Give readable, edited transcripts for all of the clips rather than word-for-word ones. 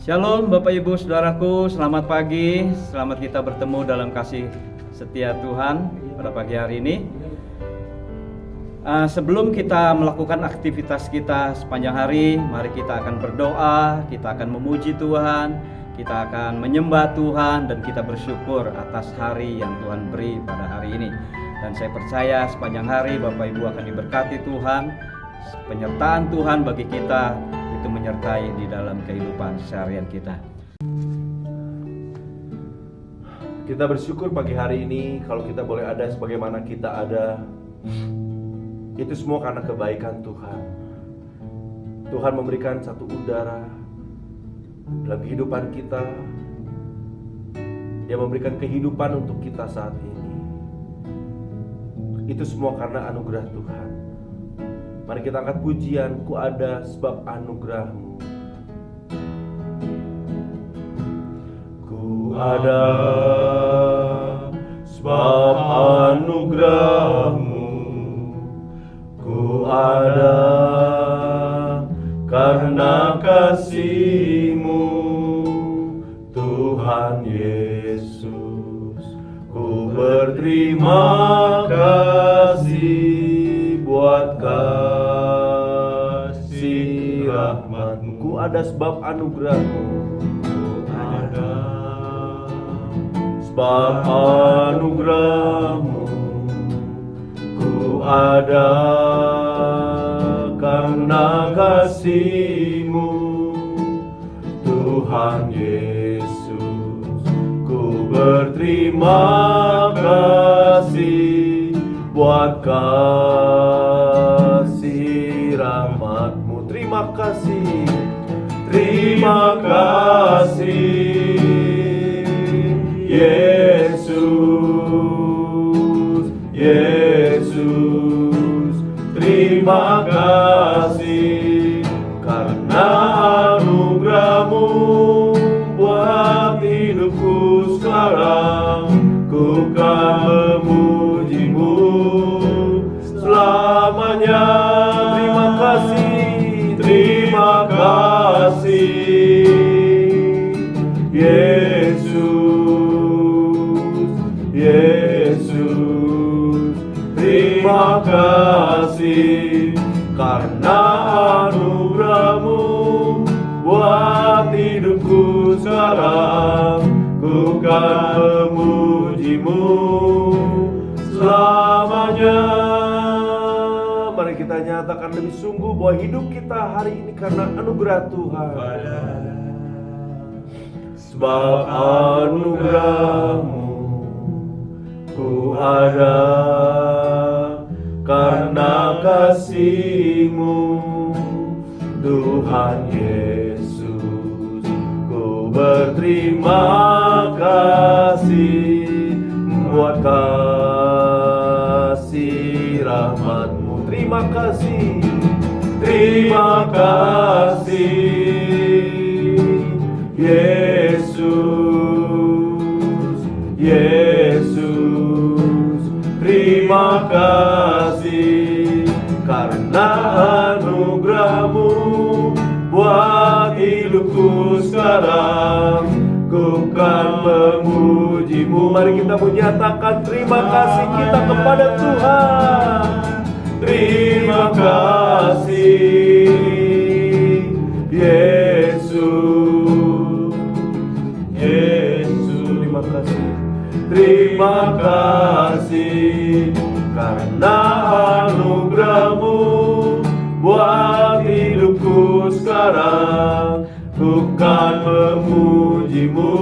Shalom Bapak Ibu Saudaraku, selamat pagi. Selamat kita bertemu dalam kasih setia Tuhan pada pagi hari ini. Sebelum kita melakukan aktivitas kita sepanjang hari, mari kita akan berdoa, kita akan memuji Tuhan, kita akan menyembah Tuhan, dan kita bersyukur atas hari yang Tuhan beri pada hari ini. Dan saya percaya sepanjang hari Bapak Ibu akan diberkati Tuhan. Penyertaan Tuhan bagi kita itu menyertai di dalam kehidupan seharian kita. Kita bersyukur pagi hari ini kalau kita boleh ada sebagaimana kita ada. Itu semua karena kebaikan Tuhan. Tuhan memberikan satu udara dalam kehidupan kita. Dia memberikan kehidupan untuk kita saat ini. Itu semua karena anugerah Tuhan. Mari kita angkat pujian, ku ada sebab anugerah-Mu. Ku ada sebab anugerah-Mu. Ku ada karena kasih-Mu, Tuhan Yesus. Ku berterima kasih buat kasih rahmat-Mu. Ku ada sebab anugerah-Mu. Ku ada sebab anugerah-Mu. Ku ada karena kasih-Mu, Tuhan Yesus. Ku berterima kasih buat kasih rahmat-Mu. Terima kasih, terima kasih Yesus, Yesus. Terima kasih karena anugerah-Mu buat hidupku sekarang. Ku kan memuji-Mu selamanya. Terima kasih, terima kasih Yesus, Yesus. Terima kasih karena anugerah-Mu buat hidupku sekarang. Ku kan memuji-Mu selamanya. Mari kita nyatakan lebih sungguh bahwa hidup kita hari ini karena anugerah Tuhan. Sebab anugerah-Mu ku ada karena kasih-Mu, Tuhan Yesus. Ku berterima kasih buat kasih rahmat-Mu. Terima kasih, terima kasih Yesus, Yesus. Terima kasih karena anugerah-Mu buat hidupku sekarang. Ku kan memuji-Mu. Mari kita menyatakan terima kasih kita kepada Tuhan. Terima kasih Yesus, Yesus. Terima kasih, terima kasih karena anugerah-Mu buat hidupku sekarang. Ku kan memuji-Mu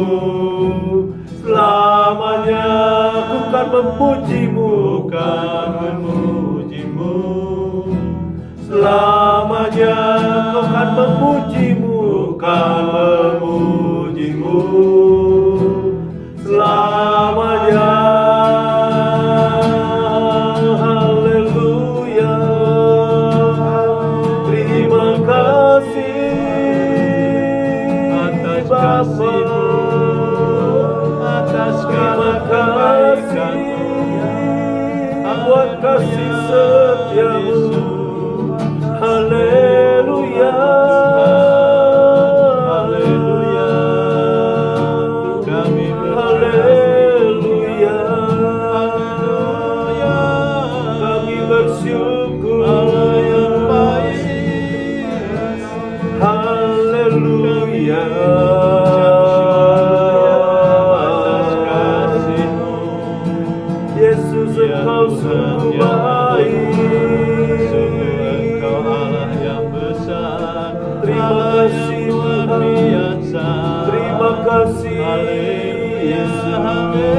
selamanya. Ku kan memuji-Mu, kan memuji-Mu selamanya. Ku kan memuji-Mu, kan memuji-Mu selamanya. Haleluya. Terima kasih atas kasih-Mu, atas segala kebaikan-Mu, buat kasih setia-Mu. Haleluya, haleluya. Yesus. Haleluya.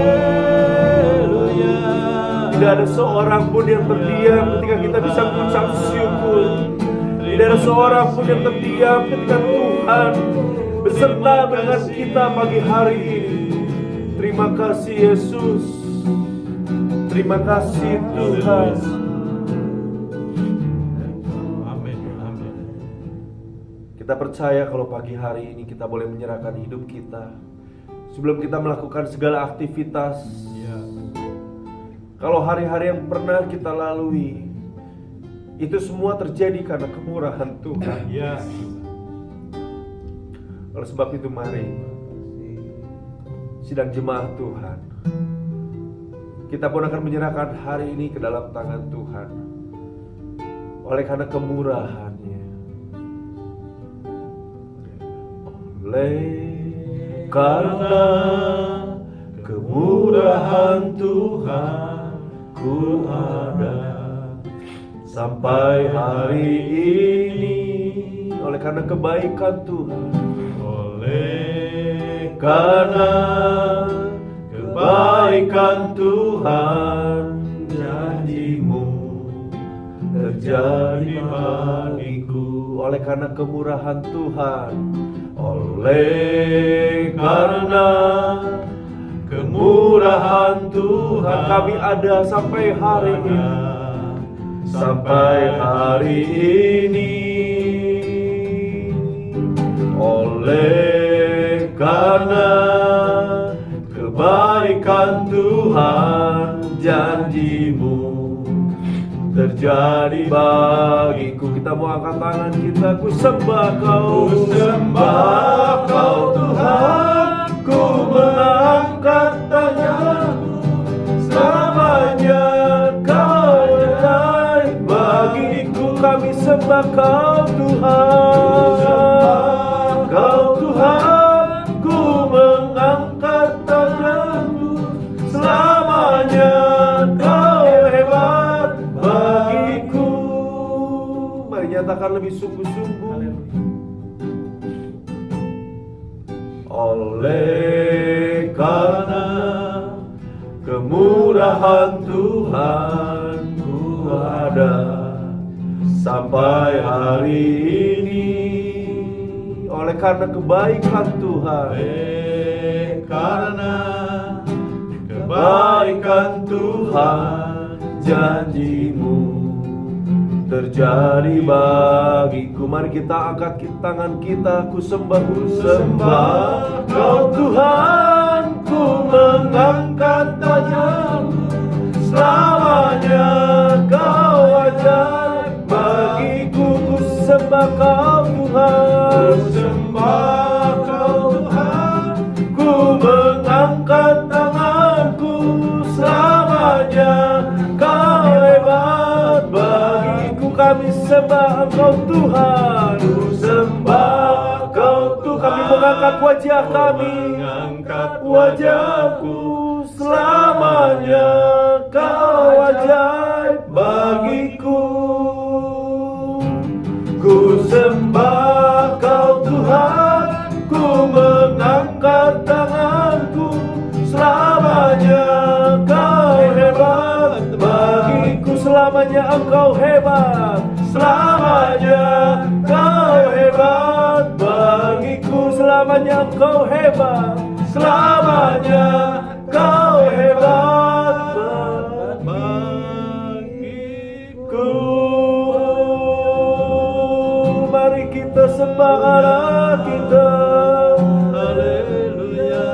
Tidak ada seorang pun yang terdiam ketika kita bisa mengucap syukur. Tidak ada seorang pun yang terdiam ketika Tuhan beserta dengan kita pagi hari ini. Terima kasih Yesus. Terima kasih Tuhan. Amin. Amin. Kita percaya kalau pagi hari ini kita boleh menyerahkan hidup kita sebelum kita melakukan segala aktivitas. Ya. Kalau hari-hari yang pernah kita lalui itu semua terjadi karena kemurahan Tuhan. Ya. Oleh sebab itu mari sidang jemaat Tuhan, kita pun akan menyerahkan hari ini ke dalam tangan Tuhan. Oleh karena kemurahan-Nya, oleh karena kemurahan Tuhan, ku ada sampai hari ini. Oleh karena kebaikan Tuhan, Oleh karena kebaikan Tuhan, janji-Mu terjadi bagiku. Oleh karena kemurahan Tuhan, oleh karena kemurahan Tuhan, kami ada sampai hari ini. Sampai hari ini, oleh karena kebaikan Tuhan, janji-Mu terjadi bagiku. Kita mau angkat tangan kita, ku sembah Kau, Ku sembah Kau Tuhan, ku mengangkat tanganku, selamanya Kau ajaib bagiku. Kami sembah Kau Tuhan, Kau Tuhan, ku mengangkat tanganku, selamanya Kau hebat bagiku. Mari nyatakan lebih sungguh-sungguh. Oleh karena kemurahan Tuhan, ku ada sampai hari ini. Oleh karena kebaikan Tuhan, Oleh karena kebaikan Tuhan, janji-Mu terjadi bagiku. Mari kita angkat tangan kita, ku sembah Kau Tuhan, ku mengangkat tanganku, selamanya Kau ajaib bagiku. Ku sembah Kau Tuhan, Ku sembah Kau Tuhan, ku mengangkat tanganku, selamanya Kau hebat bagiku. Kami sembah Engkau Tuhan, ku sembah Kau Tuhan. Kami mengangkat wajah kami, mengangkat wajahku, selamanya Kau ajaib bagiku. Ku sembah Kau Tuhan, ku mengangkat tanganku, selamanya Kau hebat bagiku. Selamanya Engkau hebat, selamanya Kau hebat bagiku. Selamanya Engkau hebat, selamanya Kau hebat bagiku. Mari kita sembah Allah kita. Haleluya.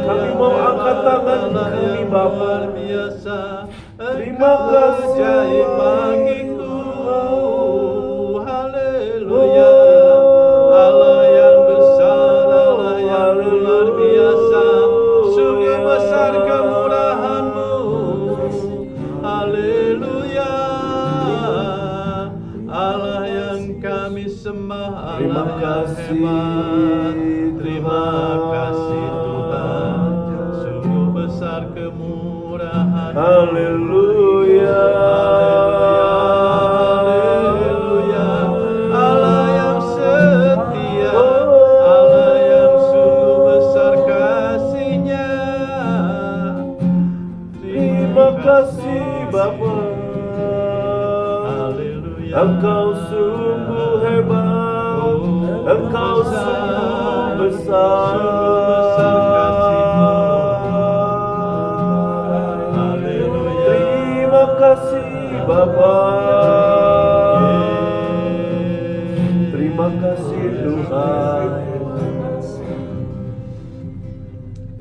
Kami mau angkat tangan kami Bapa. Biasa. Terima kasih Ajaib bagiku. Haleluya. Allah yang besar, Allah yang luar biasa. Sungguh besar kemurahan-Mu. Haleluya. Allah yang kami sembah, Terima Allah yang kasih, hebat. Terima Tuhan. kasih Tuhan. Sungguh besar kemurahan-Mu. Haleluya. Haleluya. Allah yang setia, Allah yang sungguh besar Haleluya. Terima kasih Bapa. Terima kasih Tuhan.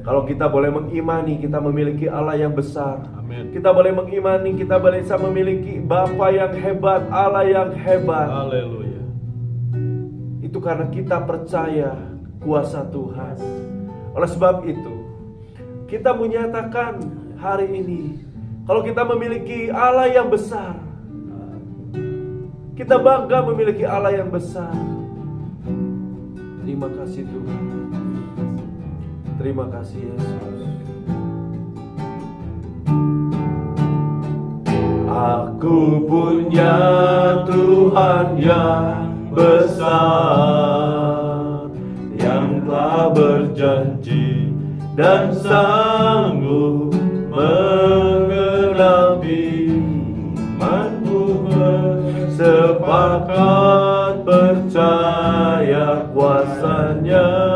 Kalau kita boleh mengimani, kita memiliki Allah yang besar. Amin. Kita boleh mengimani, kita bisa memiliki Bapa yang hebat, Allah yang hebat. Haleluya. Itu karena kita percaya kuasa Tuhan. Oleh sebab itu, kita menyatakan hari ini, kalau kita memiliki Allah yang besar, kita bangga memiliki Allah yang besar. Terima kasih Tuhan. Terima kasih Yesus. Aku punya Tuhan yang besar, yang telah berjanji dan sanggup menggenapi imanku, bersepakat percaya kuasanya.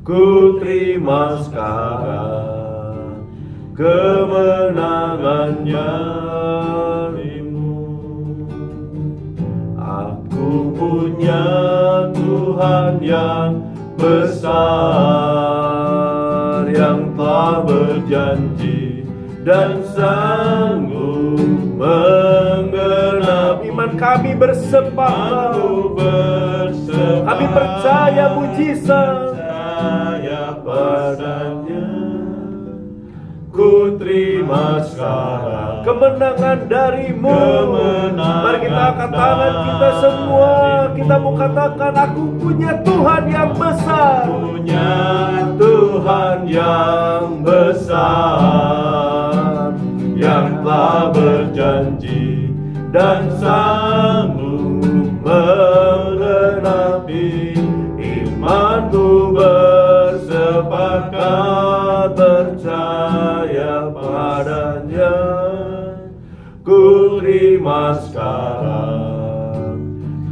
Ku terima sekarang kemenangannya. Aku punya Tuhan yang besar, yang telah berjanji dan sanggup menggenapi. Iman kami bersepakat, kami percaya mujizat padanya. Ku terima sekarang kemenangan darimu. Mari kita angkat tangan kita semua. Kita mau katakan, aku punya Tuhan yang besar. Punya Tuhan yang besar, yang telah berjanji dan sanggup menggenapi imanku, bersepakat percaya padanya. Ku terima sekarang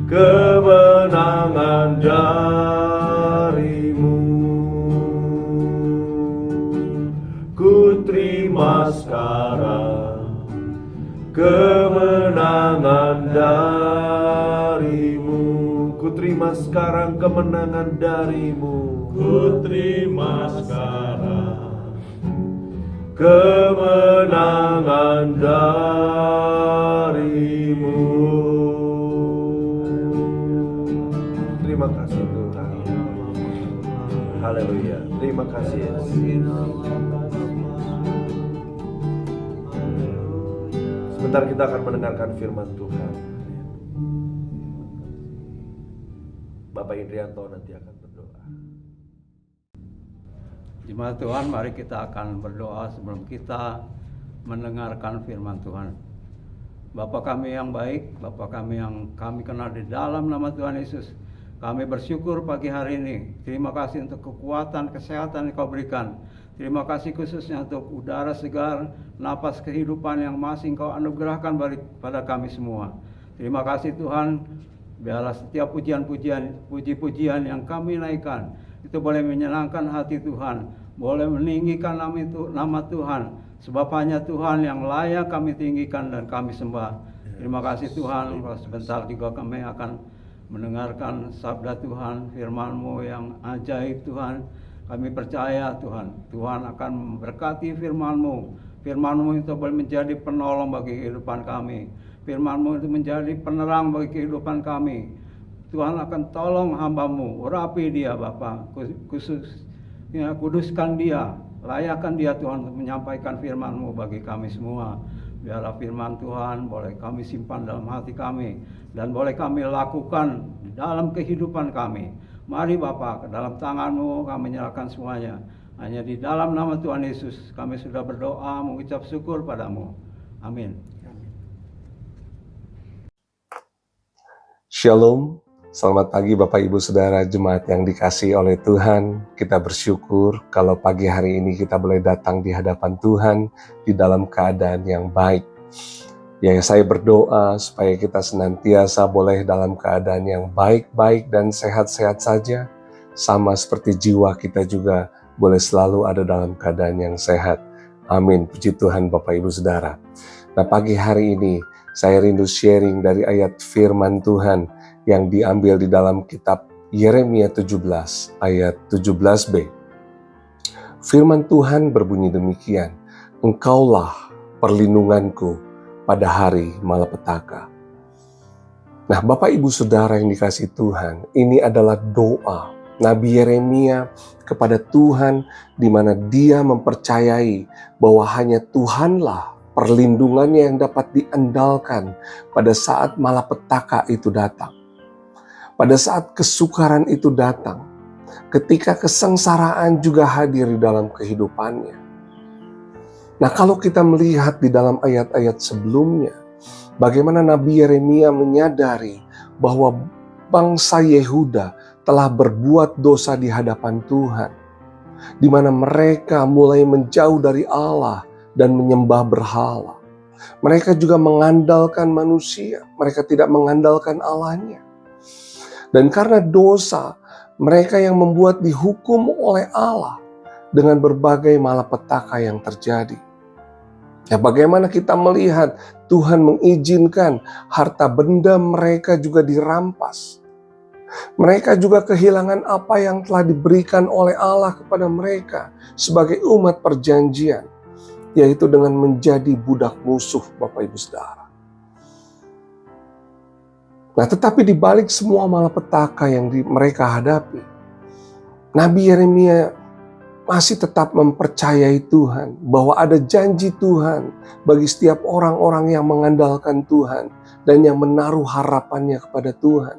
kemenangan darimu. Ku terima sekarang kemenangan darimu. Ku terima sekarang kemenangan darimu. Ku terima sekarang kemenangan darimu. Terima kasih Tuhan. Haleluya. Terima kasih Yesus. Sebentar kita akan mendengarkan firman Tuhan. Bapak Indrianto nanti akan berdoa. Jemaat Tuhan, mari kita akan berdoa sebelum kita mendengarkan firman Tuhan. Bapa kami yang baik, Bapa kami yang kami kenal di dalam nama Tuhan Yesus, kami bersyukur pagi hari ini. Terima kasih untuk kekuatan, kesehatan yang Kau berikan. Terima kasih khususnya untuk udara segar, napas kehidupan yang masih Kau anugerahkan pada kami semua. Terima kasih Tuhan, biarlah setiap puji-pujian yang kami naikkan itu boleh menyenangkan hati Tuhan, boleh meninggikan nama Tuhan, sebab hanya Tuhan yang layak kami tinggikan dan kami sembah. Terima kasih Tuhan. Sebentar juga kami akan mendengarkan sabda Tuhan, firman-Mu yang ajaib Tuhan. Kami percaya Tuhan, Tuhan akan memberkati firman-Mu. Firman-Mu itu boleh menjadi penolong bagi kehidupan kami. Firman-Mu itu menjadi penerang bagi kehidupan kami. Tuhan akan tolong hamba-Mu, urapi dia Bapa, khususnya kuduskan dia, layakkan dia Tuhan untuk menyampaikan firman-Mu bagi kami semua. Biarlah firman Tuhan boleh kami simpan dalam hati kami dan boleh kami lakukan di dalam kehidupan kami. Mari Bapa, ke dalam tangan-Mu kami menyerahkan semuanya. Hanya di dalam nama Tuhan Yesus kami sudah berdoa mengucap syukur padamu. Amin. Shalom, selamat pagi Bapak Ibu Saudara jemaat yang dikasihi oleh Tuhan. Kita bersyukur kalau pagi hari ini kita boleh datang di hadapan Tuhan di dalam keadaan yang baik. Ya, saya berdoa supaya kita senantiasa boleh dalam keadaan yang baik-baik dan sehat-sehat saja. sama seperti jiwa kita juga boleh selalu ada dalam keadaan yang sehat. Amin. Puji Tuhan Bapak Ibu Saudara. Nah, pagi hari ini saya rindu sharing dari ayat firman Tuhan yang diambil di dalam kitab Yeremia 17 ayat 17b. Firman Tuhan berbunyi demikian, Engkaulah perlindunganku pada hari malapetaka. Nah, Bapak Ibu Saudara yang dikasihi Tuhan, ini adalah doa Nabi Yeremia kepada Tuhan, di mana dia mempercayai bahwa hanya Tuhanlah perlindungannya yang dapat diandalkan pada saat malapetaka itu datang. Pada saat kesukaran itu datang, ketika kesengsaraan juga hadir di dalam kehidupannya. Nah, kalau kita melihat di dalam ayat-ayat sebelumnya, bagaimana Nabi Yeremia menyadari bahwa bangsa Yehuda telah berbuat dosa di hadapan Tuhan, di mana mereka mulai menjauh dari Allah dan menyembah berhala. Mereka juga mengandalkan manusia, mereka tidak mengandalkan Allahnya. Dan karena dosa, mereka yang membuat dihukum oleh Allah dengan berbagai malapetaka yang terjadi. Ya, bagaimana kita melihat Tuhan mengizinkan harta benda mereka juga dirampas. Mereka juga kehilangan apa yang telah diberikan oleh Allah kepada mereka sebagai umat perjanjian, yaitu dengan menjadi budak musuh, Bapak Ibu Saudara. Nah, tetapi di balik semua malapetaka yang mereka hadapi, Nabi Yeremia masih tetap mempercayai Tuhan, bahwa ada janji Tuhan bagi setiap orang-orang yang mengandalkan Tuhan dan yang menaruh harapannya kepada Tuhan.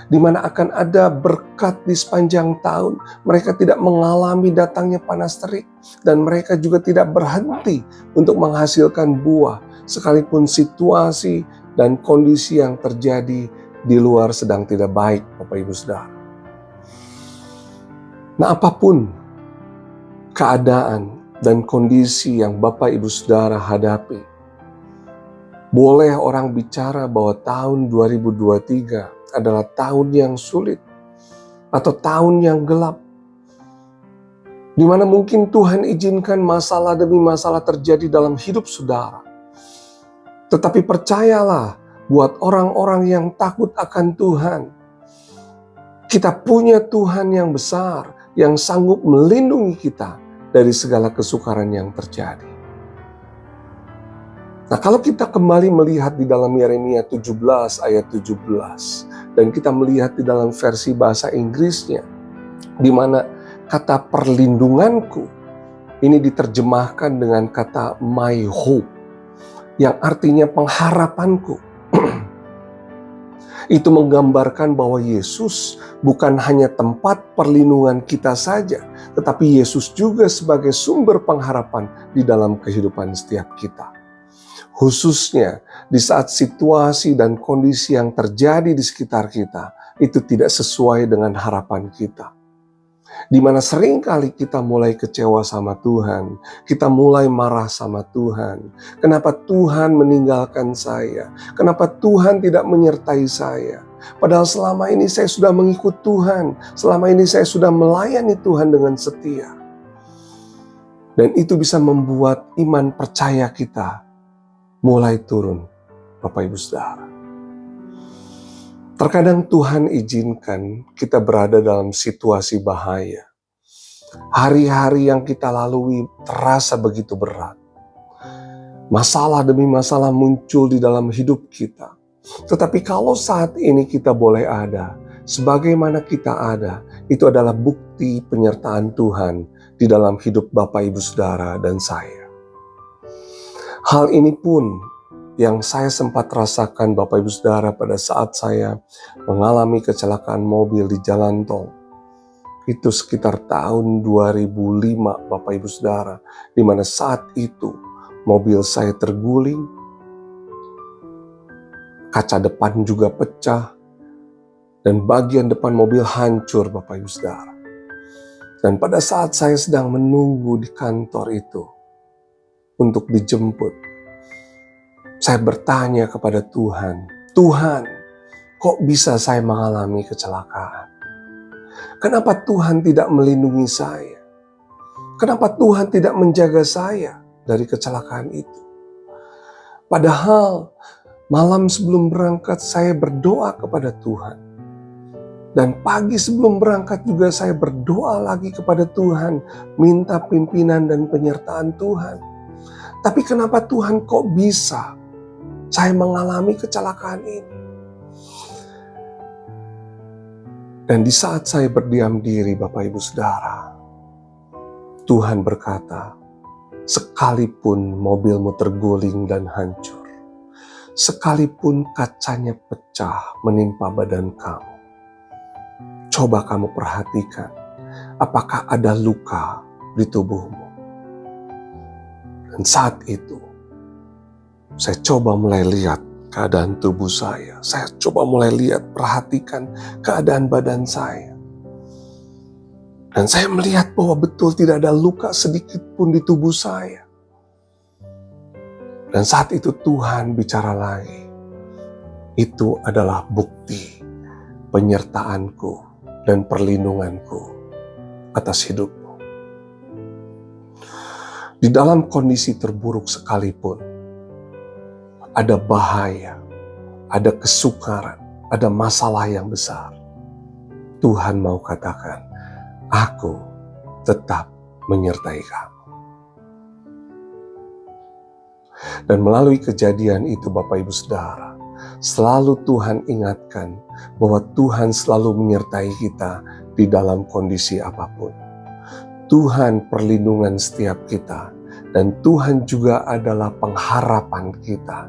Di mana akan ada berkat di sepanjang tahun, mereka tidak mengalami datangnya panas terik, dan mereka juga tidak berhenti untuk menghasilkan buah, sekalipun situasi dan kondisi yang terjadi di luar sedang tidak baik, Bapak Ibu Saudara. Nah, apapun keadaan dan kondisi yang Bapak Ibu Saudara hadapi, boleh orang bicara bahwa tahun 2023 adalah tahun yang sulit atau tahun yang gelap, di mana mungkin Tuhan izinkan masalah demi masalah terjadi dalam hidup saudara. Tetapi percayalah, buat orang-orang yang takut akan Tuhan, kita punya Tuhan yang besar, yang sanggup melindungi kita dari segala kesukaran yang terjadi. Nah, kalau kita kembali melihat di dalam Yeremia 17 ayat 17, dan kita melihat di dalam versi bahasa Inggrisnya, di mana kata perlindunganku ini diterjemahkan dengan kata my hope, yang artinya pengharapanku. Itu menggambarkan bahwa Yesus bukan hanya tempat perlindungan kita saja, tetapi Yesus juga sebagai sumber pengharapan di dalam kehidupan setiap kita. Khususnya di saat situasi dan kondisi yang terjadi di sekitar kita itu tidak sesuai dengan harapan kita. Di mana seringkali kita mulai kecewa sama Tuhan, kita mulai marah sama Tuhan. Kenapa Tuhan meninggalkan saya? Kenapa Tuhan tidak menyertai saya? Padahal selama ini saya sudah mengikut Tuhan, selama ini saya sudah melayani Tuhan dengan setia. Dan itu bisa membuat iman percaya kita mulai turun, Bapak Ibu Saudara. Terkadang Tuhan izinkan kita berada dalam situasi bahaya. Hari-hari yang kita lalui terasa begitu berat. Masalah demi masalah muncul di dalam hidup kita. Tetapi kalau saat ini kita boleh ada, sebagaimana kita ada, itu adalah bukti penyertaan Tuhan di dalam hidup Bapak Ibu Saudara dan saya. Hal ini pun yang saya sempat rasakan Bapak Ibu Saudara pada saat saya mengalami kecelakaan mobil di jalan tol. Itu sekitar tahun 2005 Bapak Ibu Saudara, di mana saat itu mobil saya terguling, kaca depan juga pecah, dan bagian depan mobil hancur Bapak Ibu Saudara. Dan pada saat saya sedang menunggu di kantor itu untuk dijemput, saya bertanya kepada Tuhan, Tuhan, kok bisa saya mengalami kecelakaan? Kenapa Tuhan tidak melindungi saya? Kenapa Tuhan tidak menjaga saya dari kecelakaan itu? Padahal malam sebelum berangkat saya berdoa kepada Tuhan. Dan pagi sebelum berangkat juga saya berdoa lagi kepada Tuhan, minta pimpinan dan penyertaan Tuhan. Tapi kenapa Tuhan kok bisa saya mengalami kecelakaan ini? Dan di saat saya berdiam diri, Bapak Ibu Saudara, Tuhan berkata, sekalipun mobilmu terguling dan hancur, sekalipun kacanya pecah menimpa badan kamu, coba kamu perhatikan, apakah ada luka di tubuhmu. Dan saat itu, saya coba mulai lihat keadaan tubuh saya. Saya coba mulai lihat, perhatikan keadaan badan saya. Dan saya melihat bahwa betul tidak ada luka sedikit pun di tubuh saya. Dan saat itu Tuhan bicara lagi. Itu adalah bukti penyertaanku dan perlindunganku atas hidupmu. Di dalam kondisi terburuk sekalipun, ada bahaya, ada kesukaran, ada masalah yang besar. Tuhan mau katakan, aku tetap menyertai kamu. Dan melalui kejadian itu Bapak Ibu Saudara, selalu Tuhan ingatkan bahwa Tuhan selalu menyertai kita di dalam kondisi apapun. Tuhan perlindungan setiap kita dan Tuhan juga adalah pengharapan kita.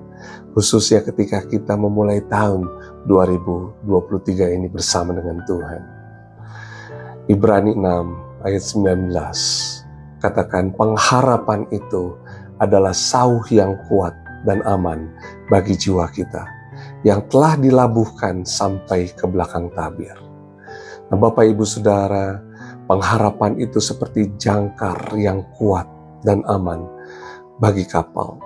Khususnya ketika kita memulai tahun 2023 ini bersama dengan Tuhan. Ibrani 6 ayat 19 katakan pengharapan itu adalah sauh yang kuat dan aman bagi jiwa kita yang telah dilabuhkan sampai ke belakang tabir. Nah, Bapak Ibu Saudara, pengharapan itu seperti jangkar yang kuat dan aman bagi kapal.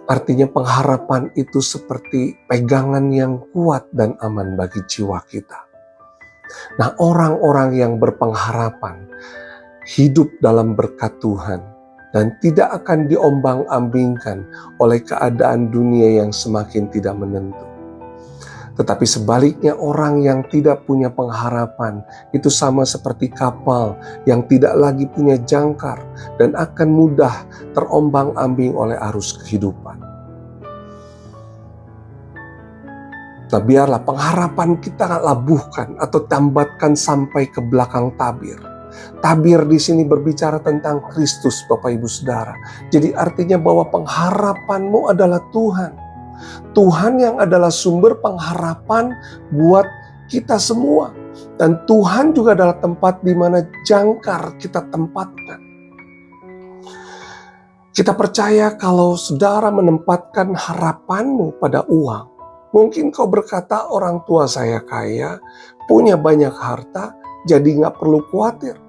Artinya pengharapan itu seperti pegangan yang kuat dan aman bagi jiwa kita. Nah, orang-orang yang berpengharapan hidup dalam berkat Tuhan dan tidak akan diombang-ambingkan oleh keadaan dunia yang semakin tidak menentu. Tetapi sebaliknya orang yang tidak punya pengharapan itu sama seperti kapal yang tidak lagi punya jangkar dan akan mudah terombang-ambing oleh arus kehidupan. Nah, biarlah pengharapan kita labuhkan atau tambatkan sampai ke belakang tabir. Tabir di sini berbicara tentang Kristus, Bapak Ibu Saudara. Jadi artinya bahwa pengharapanmu adalah Tuhan. Tuhan yang adalah sumber pengharapan buat kita semua. Dan Tuhan juga adalah tempat di mana jangkar kita tempatkan. Kita percaya kalau saudara menempatkan harapanmu pada uang. Mungkin kau berkata orang tua saya kaya, punya banyak harta, jadi gak perlu khawatir.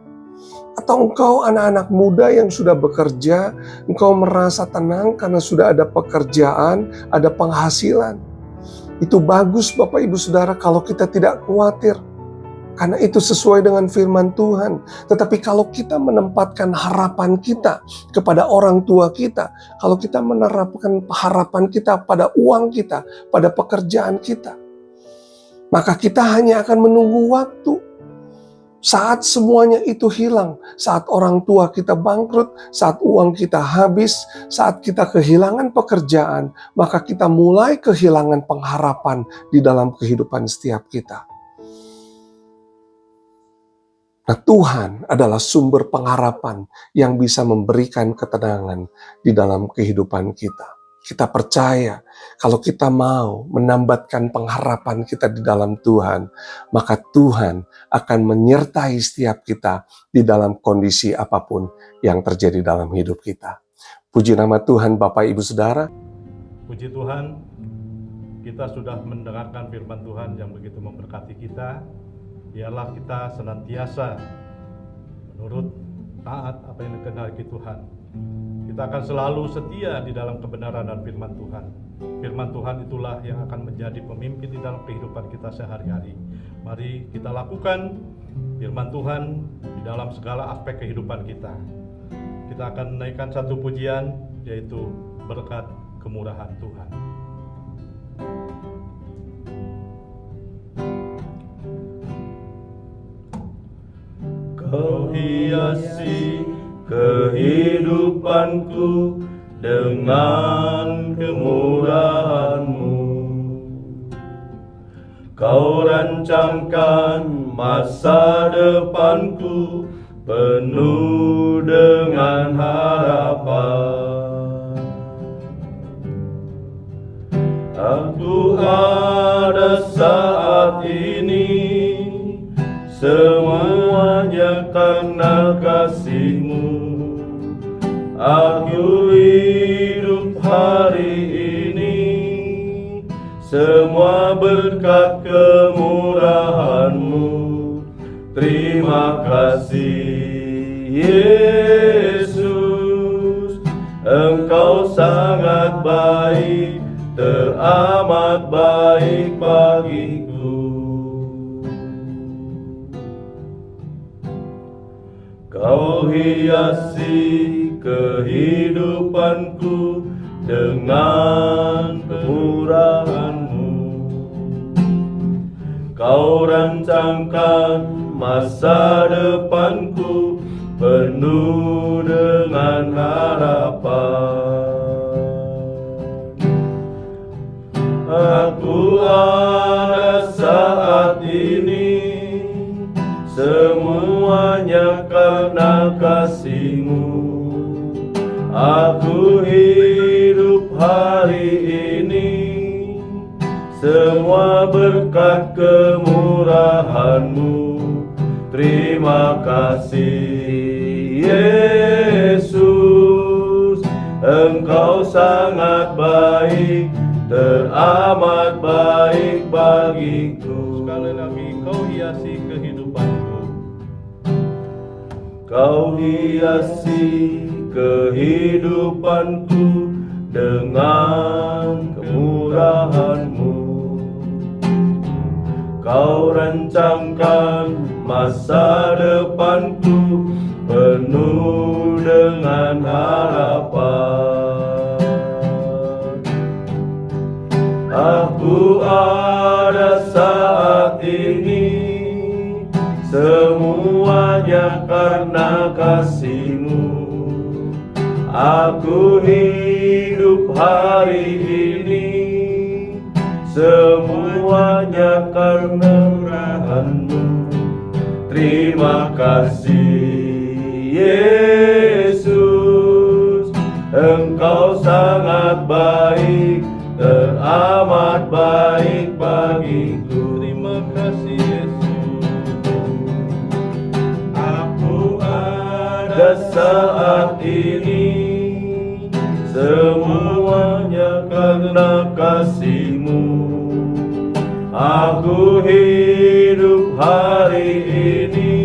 Atau engkau anak-anak muda yang sudah bekerja, engkau merasa tenang karena sudah ada pekerjaan, ada penghasilan. Itu bagus Bapak Ibu Saudara kalau kita tidak khawatir. Karena itu sesuai dengan firman Tuhan. Tetapi kalau kita menempatkan harapan kita kepada orang tua kita, kalau kita menerapkan harapan kita pada uang kita, pada pekerjaan kita, maka kita hanya akan menunggu waktu. Saat semuanya itu hilang, saat orang tua kita bangkrut, saat uang kita habis, saat kita kehilangan pekerjaan, maka kita mulai kehilangan pengharapan di dalam kehidupan setiap kita. Nah, Tuhan adalah sumber pengharapan yang bisa memberikan ketenangan di dalam kehidupan kita. Kita percaya kalau kita mau menambatkan pengharapan kita di dalam Tuhan, maka Tuhan akan menyertai setiap kita di dalam kondisi apapun yang terjadi dalam hidup kita. Puji nama Tuhan Bapak Ibu Saudara. Puji Tuhan, kita sudah mendengarkan firman Tuhan yang begitu memberkati kita. Biarlah kita senantiasa menurut taat apa yang dikehendaki Tuhan. Kita akan selalu setia di dalam kebenaran dan firman Tuhan. Firman Tuhan itulah yang akan menjadi pemimpin di dalam kehidupan kita sehari-hari. Mari kita lakukan firman Tuhan di dalam segala aspek kehidupan kita. Kita akan menaikkan satu pujian, yaitu berkat kemurahan Tuhan. Kau hiasi kehidupanku dengan kemurahan-Mu. Kau rancangkan masa depanku penuh dengan harapan. Aku ada saat ini, semuanya karena kasih-Mu. Aku hidup hari ini, semua berkat kemurahan-Mu. Terima kasih Yesus, Engkau sangat baik, teramat baik bagiku. Kau hiasi kehidupanku dengan kemurahan-Mu. Kau rancangkan masa depanku penuh dengan harapan. Aku ada saat ini, semuanya karena kasih-Mu. Aku hidup hari ini, semua berkat kemurahan-Mu. Terima kasih Yesus, Engkau sangat baik, teramat baik bagiku. Sekali lagi, Kau hiasi kehidupanku. Kau hiasi kehidupanku dengan kemurahan-Mu. Kau rancangkan masa depanku penuh dengan harapan. Aku ada saat ini, semuanya karena kasih-Mu. Aku hidup hari ini, semuanya karena kemurahan-Mu. Terima kasih Yesus, Engkau sangat baik, teramat baik bagiku. Terima kasih Yesus. Aku ada saat ini, semuanya karena kasih-Mu. Aku hidup hari ini,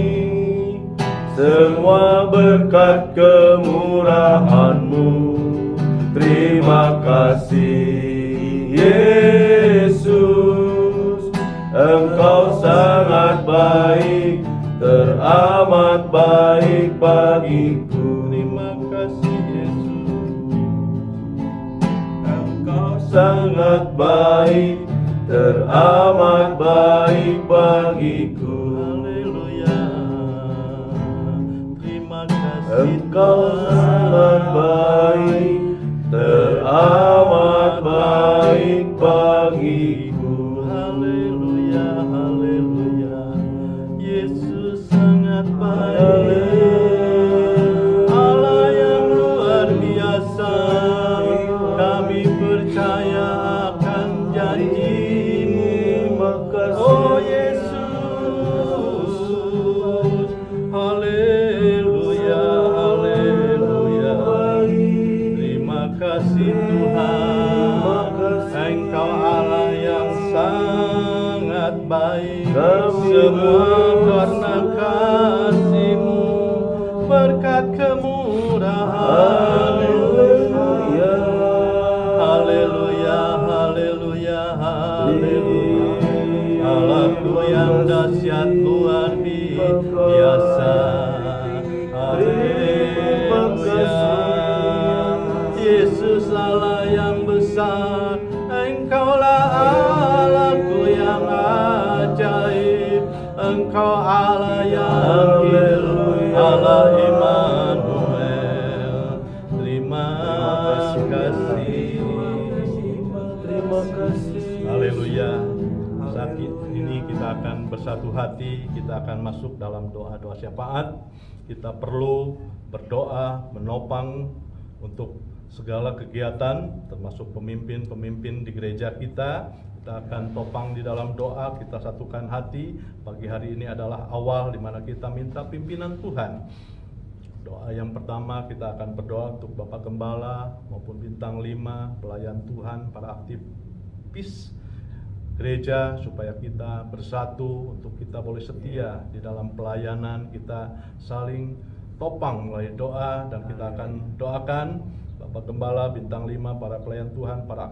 semua berkat kemurahan-Mu. Terima kasih Yesus, Engkau sangat baik, teramat baik bagiku. Terima kasih Yesus. Engkau sangat baik, teramat baik bagiku. Haleluya. Terima kasih Engkau sangat baik, teramat baik bagiku. Haleluya, haleluya. Yesus sangat baik. Allah yang luar biasa. Kami percaya akan janji-Mu. Oh Yesus. Haleluya, haleluya. Terima kasih Tuhan, Engkau Allah yang sangat baik. Semua karena kasih-Mu, berkat kemurahan. Haleluya, haleluya, haleluya, haleluya. Allahku yang kuasa. Haleluya. Yesus Allah yang besar, Engkaulah Allahku yang ajaib, Engkau Allah yang hidup, Allah Immanuel. Terima kasih. Terima kasih. Haleluya. Saat ini kita akan bersatu hati, kita akan masuk dalam doa-doa syafaat. Kita perlu berdoa menopang untuk segala kegiatan, termasuk pemimpin-pemimpin di gereja kita. Kita akan topang di dalam doa, kita satukan hati. Pagi hari ini adalah awal di mana kita minta pimpinan Tuhan. Doa yang pertama, kita akan berdoa untuk Bapak Gembala maupun Bintang 5, pelayan Tuhan, para aktivis gereja, supaya kita bersatu untuk kita boleh setia di dalam pelayanan. Kita saling topang melalui doa, dan kita akan doakan Bapak Gembala, Bintang 5, para pelayan Tuhan, para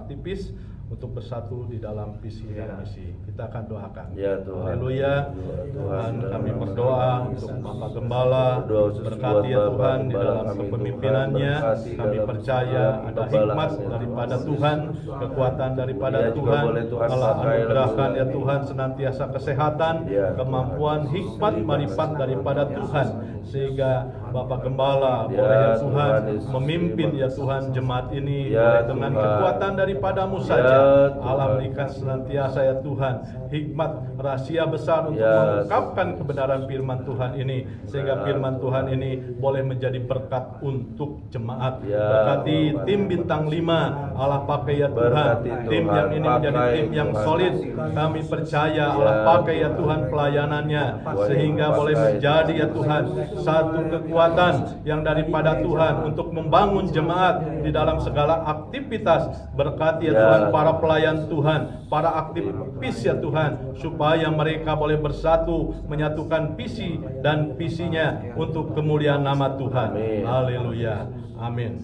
aktivis untuk bersatu di dalam visi dan misi. Kita akan doakan. Ya Tuhan. Haleluya. Tuhan, kami berdoa untuk Bapak Gembala, berkati ya Tuhan di dalam kepemimpinannya. Kami percaya ada hikmat daripada Tuhan, kekuatan daripada Tuhan. Allah anugerahkan ya Tuhan senantiasa kesehatan, kemampuan, hikmat, marifat daripada Tuhan, sehingga Bapak Gembala boleh ya Tuhan memimpin ya Tuhan jemaat ini dengan kekuatan daripadamu saja. Allah berikan senantiasa ya Tuhan hikmat rahasia besar untuk mengungkapkan kebenaran firman Tuhan ini, sehingga firman Tuhan ini boleh menjadi berkat untuk jemaat. Berkati tim Bintang 5, Allah pakai ya Tuhan tim yang ini menjadi tim yang solid. Kami percaya Allah pakai ya Tuhan pelayanannya, sehingga boleh menjadi ya Tuhan satu kekuatan yang daripada Tuhan untuk membangun jemaat di dalam segala aktivitas. Berkati ya Tuhan para pelayan Tuhan, para aktivis ya Tuhan, supaya mereka boleh bersatu menyatukan visi dan visinya untuk kemuliaan nama Tuhan. Haleluya. Amin.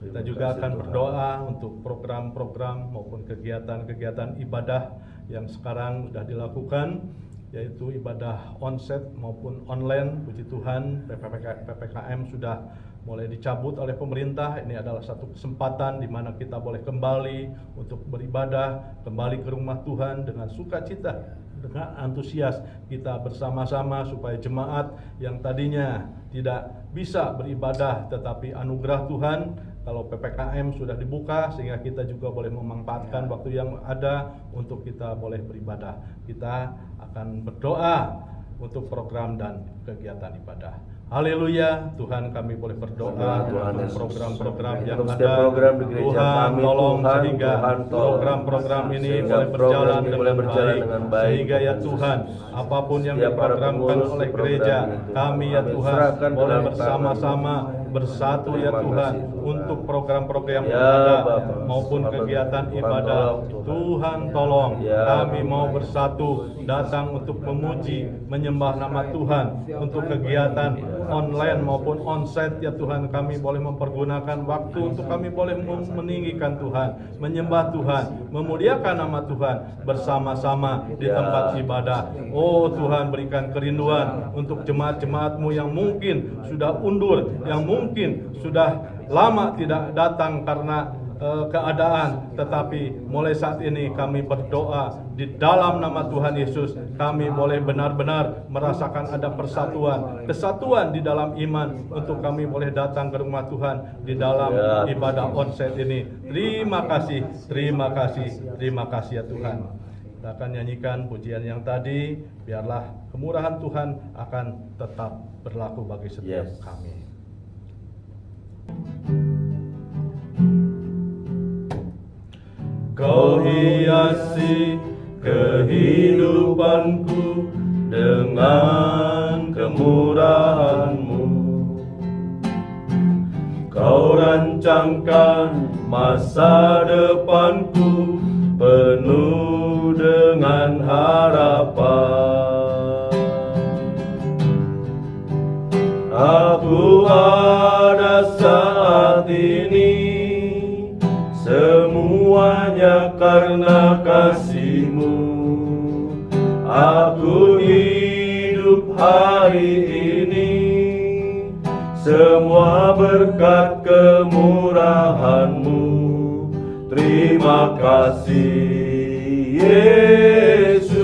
Kita juga akan berdoa untuk program-program maupun kegiatan-kegiatan ibadah yang sekarang sudah dilakukan, yaitu ibadah onsite maupun online. Puji Tuhan, PPKM sudah mulai dicabut oleh pemerintah. Ini adalah satu kesempatan di mana kita boleh kembali untuk beribadah, kembali ke rumah Tuhan dengan sukacita, dengan antusias kita bersama-sama, supaya jemaat yang tadinya tidak bisa beribadah, tetapi anugerah Tuhan kalau PPKM sudah dibuka, sehingga kita juga boleh memanfaatkan waktu yang ada untuk kita boleh beribadah. Kita akan berdoa untuk program dan kegiatan ibadah. Haleluya. Tuhan, kami boleh berdoa untuk program-program yang ada. Program di gereja Tuhan kami, tolong Tuhan, sehingga Tuhan, tolong. program-program ini Sehingga boleh berjalan program ini boleh berjalan dengan dengan baik. baik. Sehingga ya Tuhan, apapun yang Setiap para diprogramkan pengurus oleh di program gereja, ini, Tuhan, kami ya kami Tuhan serahkan boleh dalam bersama-sama bersatu ya Terima Tuhan kasih, Tuhan. untuk program-program Ya, ibadah Bapak. maupun Bapak, kegiatan Tuhan ibadah. tolong, Tuhan. Tuhan tolong, Ya, kami mau bersatu datang untuk memuji, menyembah nama Tuhan. Untuk kegiatan online maupun onsite ya Tuhan, kami boleh mempergunakan waktu untuk kami boleh meninggikan Tuhan, menyembah Tuhan, memuliakan nama Tuhan bersama-sama di tempat ibadah. Oh Tuhan, berikan kerinduan untuk jemaat-jemaat-Mu yang mungkin sudah undur, yang mungkin sudah lama tidak datang karena keadaan, tetapi mulai saat ini kami berdoa di dalam nama Tuhan Yesus, kami boleh benar-benar merasakan ada persatuan, kesatuan di dalam iman, untuk kami boleh datang ke rumah Tuhan di dalam ibadah onsite ini. Terima kasih, terima kasih, terima kasih ya Tuhan. Kita akan nyanyikan pujian yang tadi. Biarlah kemurahan Tuhan akan tetap berlaku bagi setiap kami. Kau hiasi kehidupanku dengan kemurahan-Mu. Kau rancangkan masa depanku penuh dengan harapan. Aku ada saat ini semuanya karena kasih-Mu. Aku hidup hari ini, semua berkat kemurahan-Mu. Terima kasih Yesus,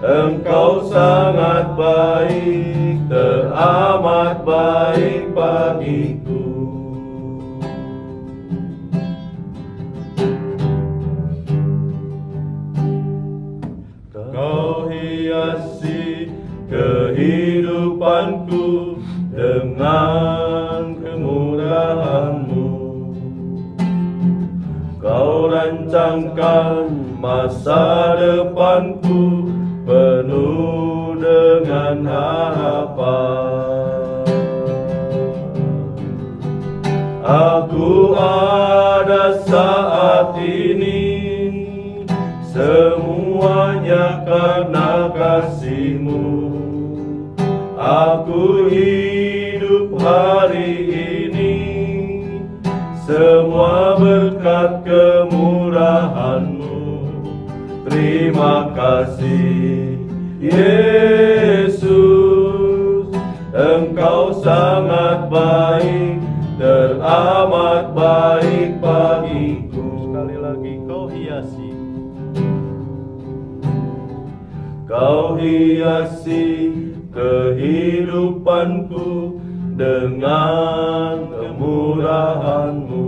Engkau sangat baik, teramat baik bagiku. Kau hiasi kehidupanku dengan kemurahan-Mu. Kau rancangkan masa depanku penuh dengan harapan. Aku ada saat ini, semuanya karena kasih-Mu. Aku hidup hari ini, semua berkat kemurahan-Mu. Terima kasih Yesus, Engkau sangat baik, teramat baik bagiku. Sekali lagi, Kau hiasi Kau hiasi kehidupanku dengan kemurahan-Mu.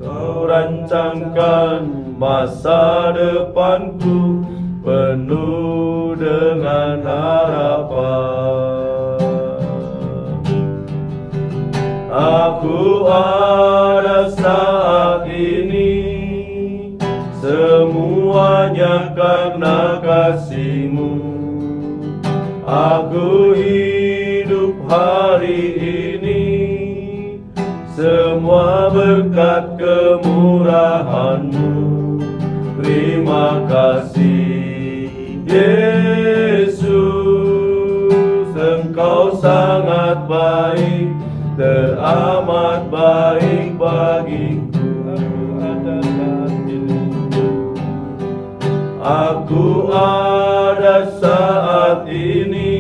Kau rancangkan masa depanku penuh dengan harapan. Aku ada saat ini, semuanya karena kasih-Mu. Aku hidup hari ini, semua berkat kemurahan-Mu. Terima kasih Yesus, Engkau sangat baik, teramat baik bagiku. Aku ada saat ini,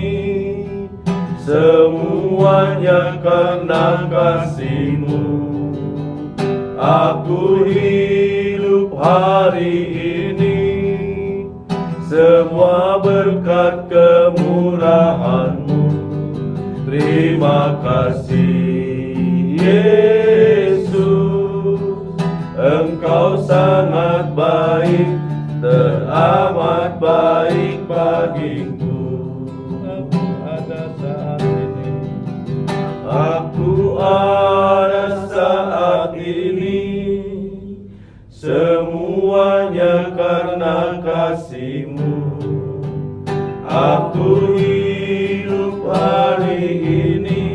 semuanya karena kasih-Mu. Aku hidup hari ini, semua berkat kemurahan-Mu. Terima kasih Yesus, Engkau sangat baik, teramat baik bagiku. Aku ada saat ini, semuanya karena kasih-Mu. Aku hidup hari ini,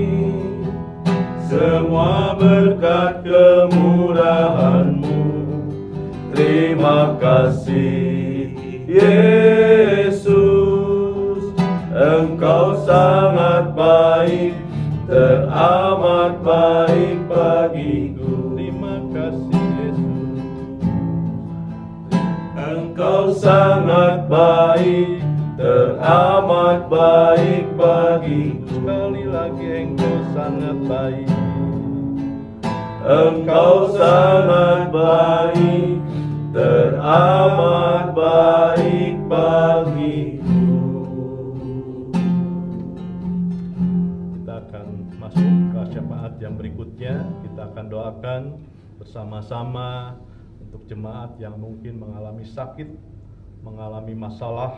semua berkat kemurahan-Mu. Terima kasih Yesus, Engkau sangat baik, teramat baik bagiku. Terima kasih Yesus, Engkau sangat baik, teramat baik bagiku. sekali lagi Engkau sangat baik. Engkau sangat baik, teramat baik bagiku. Kita akan masuk ke syafaat yang berikutnya. Kita akan doakan bersama-sama untuk jemaat yang mungkin mengalami sakit, mengalami masalah,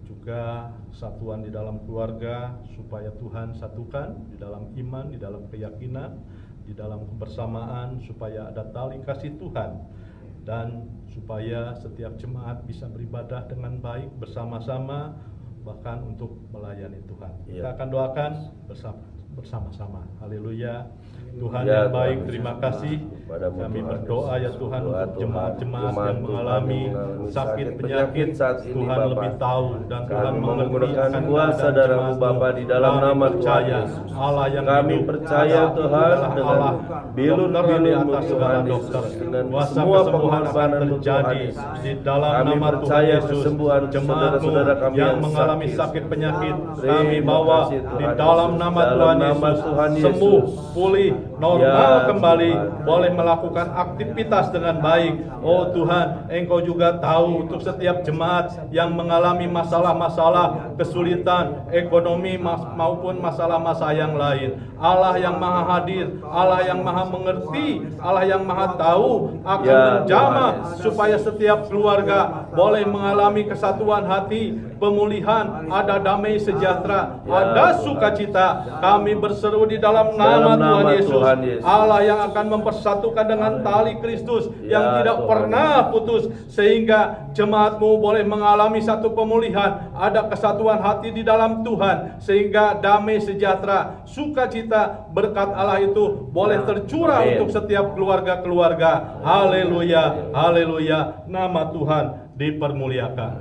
juga kesatuan di dalam keluarga, supaya Tuhan satukan di dalam iman, di dalam keyakinan, di dalam kebersamaan, supaya ada tali kasih Tuhan, dan supaya setiap jemaat bisa beribadah dengan baik bersama-sama, bahkan untuk melayani Tuhan. Kita akan doakan bersama. bersama-sama. Haleluya. Tuhan Ya, yang baik, Tuhan. terima kasih. Kepadamu, Kami Tuhan. berdoa ya Tuhan Doa, untuk Tuhan. jemaat-jemaat Jemaat yang Tuhan mengalami yang mengalami sakit sakit penyakit. saat ini, Tuhan Bapa. lebih tahu dan Tuhan Kami mengerti menggunakan akan kuasa keadaan darah-Mu, jemaat-Mu. Bapa, di dalam Kami nama Tuhan percaya Yesus. Allah yang Kami hidup, percaya, Allah Tuhan, adalah dengan Allah bilur-bilur-Mu, di atas segala Tuhan dokter. Yesus, dengan Kuasa semua kesembuhan akan pengorbanan-Mu, Tuhan terjadi Yesus. di dalam Kami nama Tuhan percaya Yesus. kesembuhan Jemaat-Mu saudara-saudara kami yang yang mengalami sakit. sakit penyakit, Terima kami bawa kasih, di Tuhan dalam Yesus. nama Dalam Tuhan nama Yesus, Tuhan Yesus. sembuh, pulih, normal Ya, kembali, Tuhan. boleh melakukan aktivitas dengan baik. Oh Tuhan, Engkau juga tahu untuk setiap jemaat yang mengalami masalah-masalah, kesulitan, ekonomi maupun masalah-masalah yang lain. Allah yang maha hadir, Allah yang maha mengerti, Allah yang maha tahu akan Ya, menjamah Tuhan Yesus. supaya setiap keluarga boleh mengalami kesatuan hati, pemulihan, ada damai sejahtera, Ya, ada Tuhan. sukacita. Kami berseru di dalam Dalam nama nama Tuhan Yesus, Tuhan Yesus. Allah yang akan mempersatukan dengan tali Kristus yang Ya, tidak Tuhan pernah putus, sehingga jemaat-Mu boleh mengalami satu pemulihan, ada kesatuan hati di dalam Tuhan, sehingga damai sejahtera, sukacita, berkat Allah itu boleh tercurah Amin. untuk setiap keluarga-keluarga. Haleluya, haleluya, nama Tuhan dipermuliakan.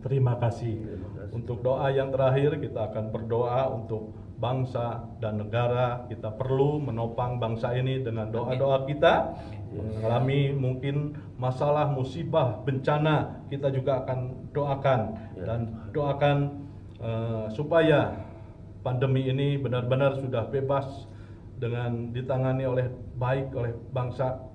Terima kasih. Untuk doa yang terakhir, kita akan berdoa untuk bangsa dan negara. Kita perlu menopang bangsa ini dengan doa-doa kita. Mengalami mungkin masalah, musibah, bencana, kita juga akan doakan dan doakan supaya pandemi ini benar-benar sudah bebas dengan ditangani oleh baik oleh bangsa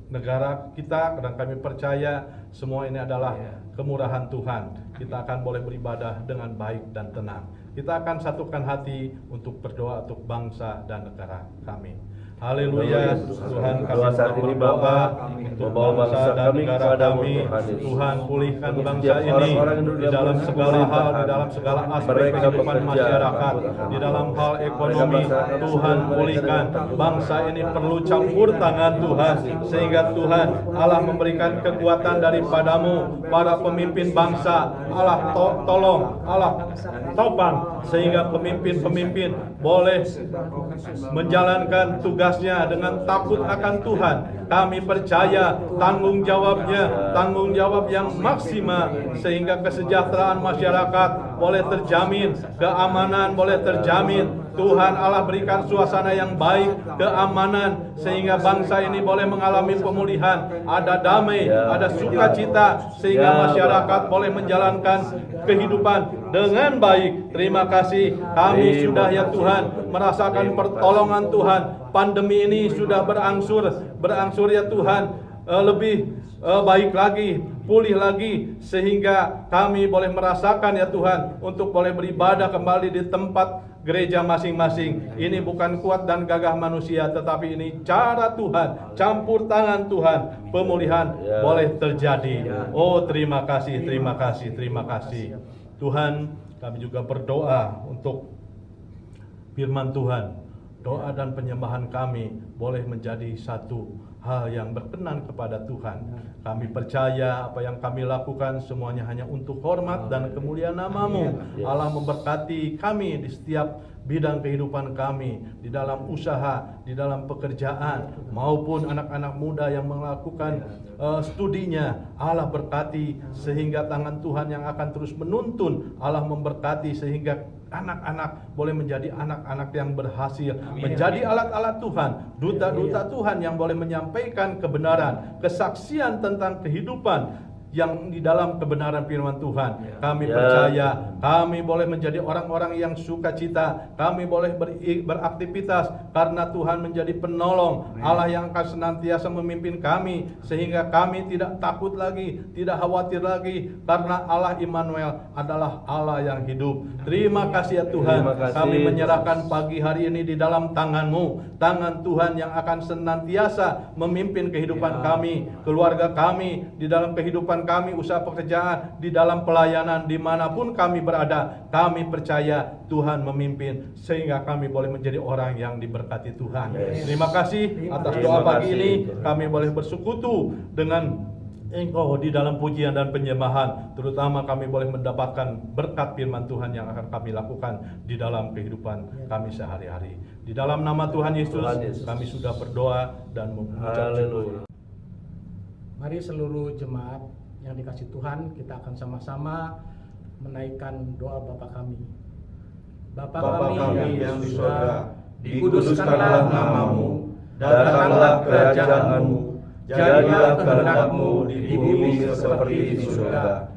negara kita, dan kami percaya semua ini adalah kemurahan Tuhan. Kita akan boleh beribadah dengan baik dan tenang. Kita akan satukan hati untuk berdoa untuk bangsa dan negara kami. Haleluya. Tuhan, kami Doa saat ini, berdoa Bapa, untuk membawa bangsa dan kami negara kepadamu, kami. Tuhan Yesus. Tuhan, pulihkan Untuk bangsa setiap ini orang-orang yang di dalam dalam segala hal, di pemerintahan. dalam segala aspek Mereka kehidupan bekerja, masyarakat, Tuhan. di dalam hal ekonomi. masyarakat, Tuhan, mereka pulihkan dengan bangsa ini, perlu campur tangan Tuhan, sehingga Tuhan Allah memberikan kekuatan daripadamu. Para pemimpin bangsa, Allah tolong, Allah topang, sehingga pemimpin-pemimpin boleh menjalankan tugasnya dengan takut akan Tuhan. Kami percaya tanggung jawab yang maksimal, sehingga kesejahteraan masyarakat boleh terjamin, keamanan boleh terjamin. Tuhan Allah berikan suasana yang baik, keamanan, sehingga bangsa ini boleh mengalami pemulihan, ada damai, ada sukacita, sehingga masyarakat boleh menjalankan kehidupan dengan baik. Terima kasih, kami sudah ya Tuhan merasakan pertolongan Tuhan. Pandemi ini sudah berangsur ya Tuhan, lebih baik lagi, pulih lagi, sehingga kami boleh merasakan ya Tuhan untuk boleh beribadah kembali di tempat gereja masing-masing. Ini bukan kuat dan gagah manusia, tetapi ini cara Tuhan, campur tangan Tuhan, pemulihan boleh terjadi. Oh, terima kasih, terima kasih, terima kasih. Tuhan, kami juga berdoa untuk firman Tuhan. Doa dan penyembahan kami boleh menjadi satu hal yang berkenan kepada Tuhan. Kami percaya apa yang kami lakukan semuanya hanya untuk hormat dan kemuliaan nama-Mu. Allah memberkati kami di setiap bidang kehidupan kami, di dalam usaha, di dalam pekerjaan, maupun anak-anak muda yang melakukan studinya. Allah berkati sehingga tangan Tuhan yang akan terus menuntun. Allah memberkati sehingga anak-anak boleh menjadi anak-anak yang berhasil, menjadi alat-alat Tuhan, duta-duta Tuhan yang boleh menyampaikan kebenaran, kesaksian tentang kehidupan yang di dalam kebenaran firman Tuhan. Kami percaya kami boleh menjadi orang-orang yang sukacita, kami boleh beraktivitas karena Tuhan menjadi penolong, Allah yang akan senantiasa memimpin kami, sehingga kami tidak takut lagi, tidak khawatir lagi, karena Allah Immanuel adalah Allah yang hidup. Terima kasih ya Tuhan, kami menyerahkan pagi hari ini di dalam tangan-Mu, tangan Tuhan yang akan senantiasa memimpin kehidupan kami, keluarga kami, di dalam kehidupan kami, usaha pekerjaan, di dalam pelayanan, dimanapun kami berada. Kami percaya Tuhan memimpin, sehingga kami boleh menjadi orang yang diberkati Tuhan. Terima kasih atas doa pagi ini. Kami boleh bersekutu dengan Engkau di dalam pujian dan penyembahan, terutama kami boleh mendapatkan berkat firman Tuhan yang akan kami lakukan di dalam kehidupan kami sehari-hari. Di dalam nama Tuhan Yesus, Tuhan Yesus. kami sudah berdoa dan mengucap syukur. Mari seluruh jemaat yang dikasih Tuhan, kita akan sama-sama menaikkan doa Bapa kami. Bapa kami yang di surga, dikuduskanlah namamu, datanglah kerajaanmu, jadilah kehendak-Mu di bumi seperti di surga.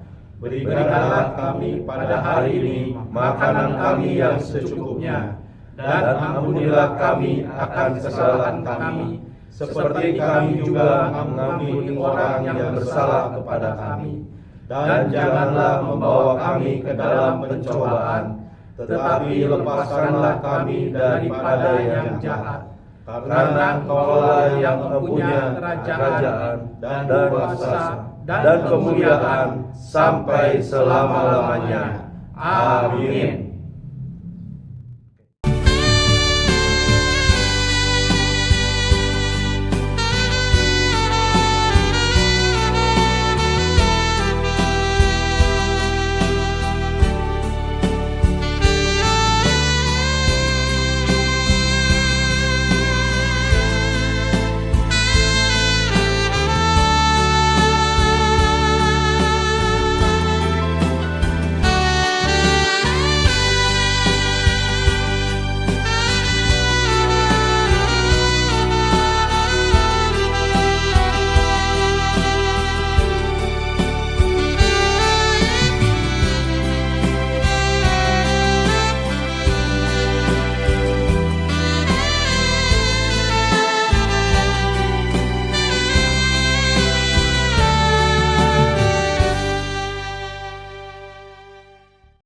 Berikanlah kami pada hari ini makanan kami yang secukupnya, dan ampunilah kami akan kesalahan kami, seperti kami juga mengampuni orang yang bersalah kepada kami. Dan janganlah membawa kami ke dalam pencobaan, tetapi lepaskanlah kami daripada yang jahat. Karena Engkaulah yang mempunyai kerajaan dan kuasa dan kemuliaan sampai selama-lamanya. Amin.